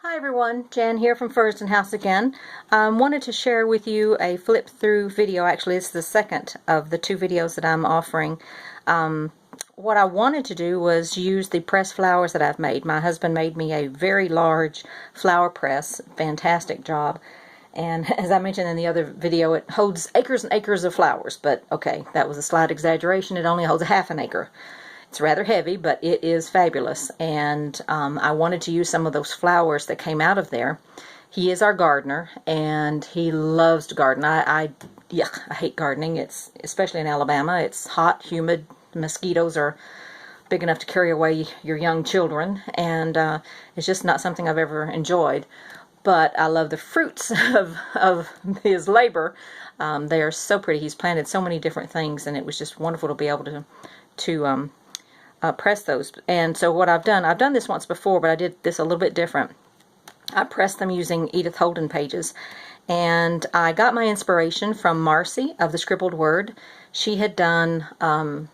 Hi everyone, Jan here from Fursdon House again. Wanted to share with you a flip through video. Actually, it's the second of the two videos that I'm offering. What I wanted to do was use the pressed flowers that I've made. My husband made me a very large flower press. Fantastic job. And as I mentioned in the other video, it holds acres and acres of flowers. But okay, that was a slight exaggeration. It only holds a half an acre. It's rather heavy, but it is fabulous, and I wanted to use some of those flowers that came out of there. He is our gardener, and he loves to garden. I hate gardening. It's especially in Alabama. It's hot, humid. Mosquitoes are big enough to carry away your young children, and it's just not something I've ever enjoyed. But I love the fruits of his labor. They are so pretty. He's planted so many different things, and it was just wonderful to be able to press those. And so what I've done this once before, but I did this a little bit different. I pressed them using Edith Holden pages, and I got my inspiration from Marcy of the Scribbled Word. She had done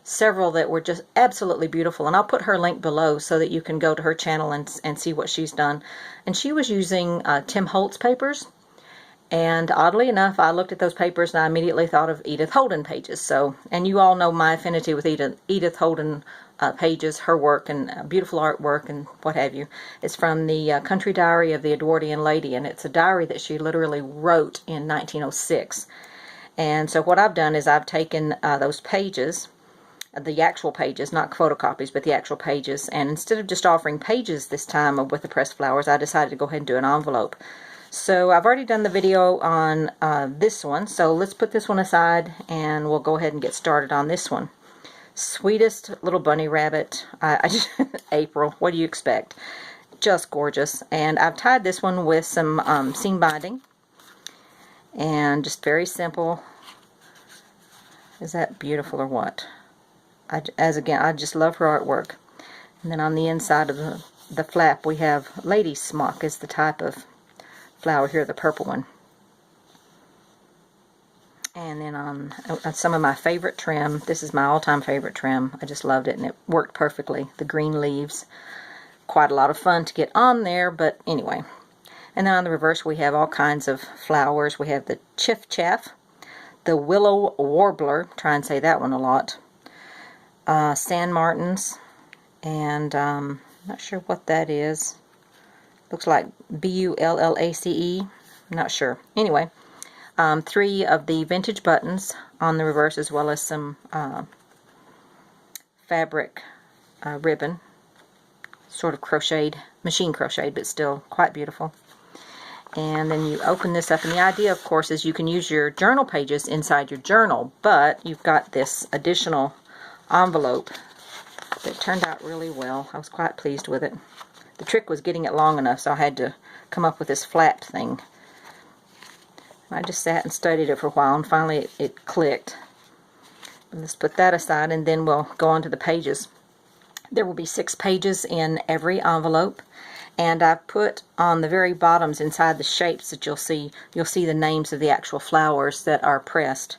several that were just absolutely beautiful, and I'll put her link below so that you can go to her channel and see what she's done. And she was using Tim Holtz papers. And oddly enough, I looked at those papers and I immediately thought of Edith Holden pages. So, and you all know my affinity with Edith Holden pages, her work and beautiful artwork and what have you. It's from the Country Diary of the Edwardian Lady, and it's a diary that she literally wrote in 1906. And so what I've done is I've taken those pages, the actual pages, not photocopies, but the actual pages, and instead of just offering pages this time with the pressed flowers, I decided to go ahead and do an envelope. So I've already done the video on this one, so let's put this one aside and we'll go ahead and get started on this one. Sweetest little bunny rabbit. I just April, what do you expect? Just gorgeous. And I've tied this one with some seam binding, and just very simple. Is that beautiful or what? Again, I just love her artwork. And then on the inside of the flap we have lady smock is the type of flower here, the purple one. And then on some of my favorite trim, this is my all-time favorite trim. I just loved it, and it worked perfectly. The green leaves, quite a lot of fun to get on there, but anyway. And then on the reverse we have all kinds of flowers. We have the chiff chaff, the willow warbler, try and say that one a lot, sand martins, and I'm not sure what that is. Looks like B-U-L-L-A-C-E. I'm not sure. Anyway, 3 of the vintage buttons on the reverse, as well as some fabric ribbon, sort of crocheted, machine crocheted, but still quite beautiful. And then you open this up, and the idea, of course, is you can use your journal pages inside your journal, but you've got this additional envelope that turned out really well. I was quite pleased with it. The trick was getting it long enough, so I had to come up with this flap thing. I just sat and studied it for a while, and finally it clicked. Let's put that aside, and then we'll go on to the pages. There will be 6 pages in every envelope, and I've put on the very bottoms inside the shapes that you'll see the names of the actual flowers that are pressed.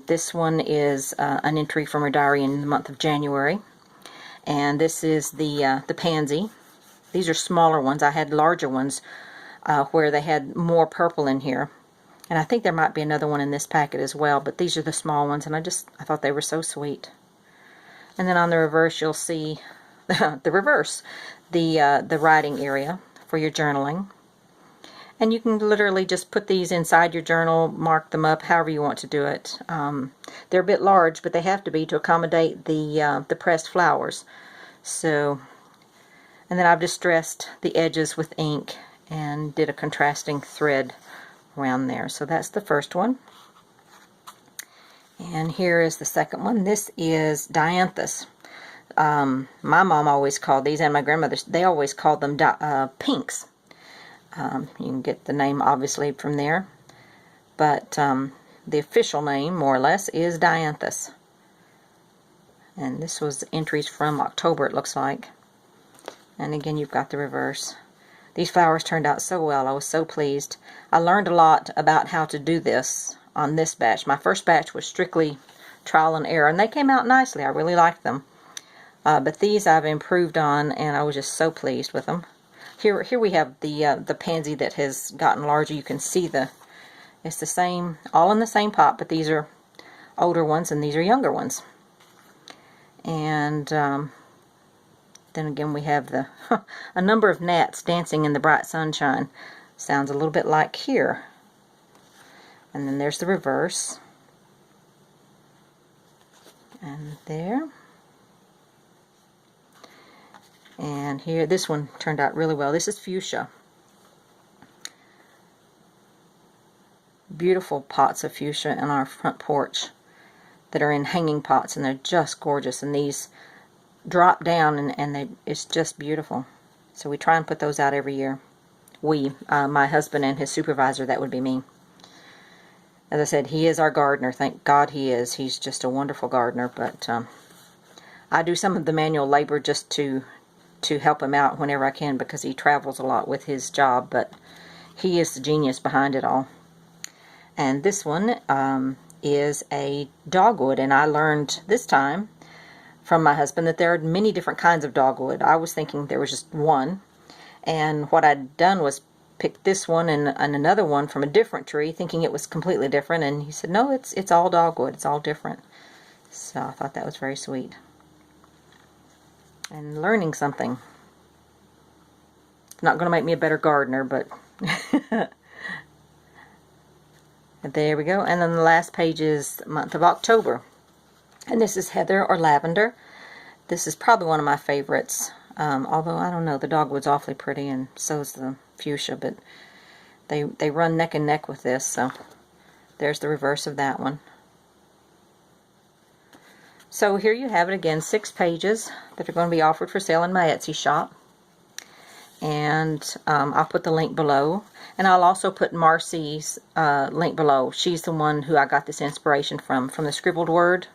This one is an entry from her diary in the month of January. And this is the pansy. These are smaller ones. I had larger ones where they had more purple in here. And I think there might be another one in this packet as well, but these are the small ones, and I thought they were so sweet. And then on the reverse you'll see the reverse, the writing area for your journaling. And you can literally just put these inside your journal, mark them up, however you want to do it. They're a bit large, but they have to be to accommodate the pressed flowers. So, and then I've distressed the edges with ink and did a contrasting thread around there. So that's the first one. And here is the second one. This is dianthus. My mom always called these, and my grandmother, they always called them pinks. You can get the name obviously from there, but the official name, more or less, is dianthus. And this was entries from October, it looks like. And again, you've got the reverse. These flowers turned out so well. I was so pleased. I learned a lot about how to do this on this batch. My first batch was strictly trial and error, and they came out nicely. I really liked them. But these I've improved on, and I was just so pleased with them. here we have the pansy that has gotten larger. You can see it's the same, all in the same pot, but these are older ones and these are younger ones. And then again we have a number of gnats dancing in the bright sunshine. Sounds a little bit like here. And then there's the reverse. And there. And here, this one turned out really well. This is fuchsia. Beautiful pots of fuchsia in our front porch that are in hanging pots, and they're just gorgeous. And these drop down, and it's just beautiful. So we try and put those out every year. My husband and his supervisor, that would be me. As I said, he is our gardener. Thank God he is. He's just a wonderful gardener. But I do some of the manual labor just to help him out whenever I can, because he travels a lot with his job. But he is the genius behind it all. And this one is a dogwood, and I learned this time from my husband that there are many different kinds of dogwood. I was thinking there was just one, and what I'd done was pick this one and another one from a different tree, thinking it was completely different, and he said, no, it's all dogwood, it's all different. So I thought that was very sweet. And learning something. It's not going to make me a better gardener, but there we go. And then the last page is the month of October. And this is heather or lavender. This is probably one of my favorites. Although, I don't know, the dogwood's awfully pretty, and so is the fuchsia, but they run neck and neck with this. So there's the reverse of that one. So here you have it again, 6 pages that are going to be offered for sale in my Etsy shop. And I'll put the link below. And I'll also put Marcy's link below. She's the one who I got this inspiration from the scribbled word.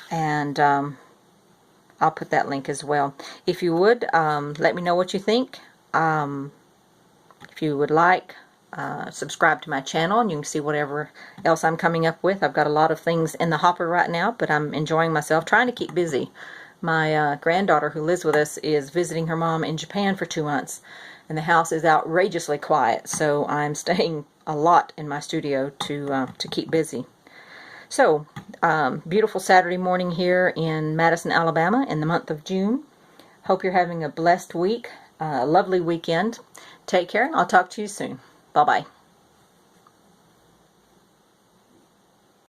And I'll put that link as well. If you would, let me know what you think. If you would like, subscribe to my channel, and you can see whatever else I'm coming up with. I've got a lot of things in the hopper right now, but I'm enjoying myself, trying to keep busy. My granddaughter, who lives with us, is visiting her mom in Japan for 2 months, and the house is outrageously quiet, so I'm staying a lot in my studio to keep busy. So, beautiful Saturday morning here in Madison, Alabama in the month of June. Hope you're having a blessed week, a lovely weekend. Take care, and I'll talk to you soon. Bye-bye.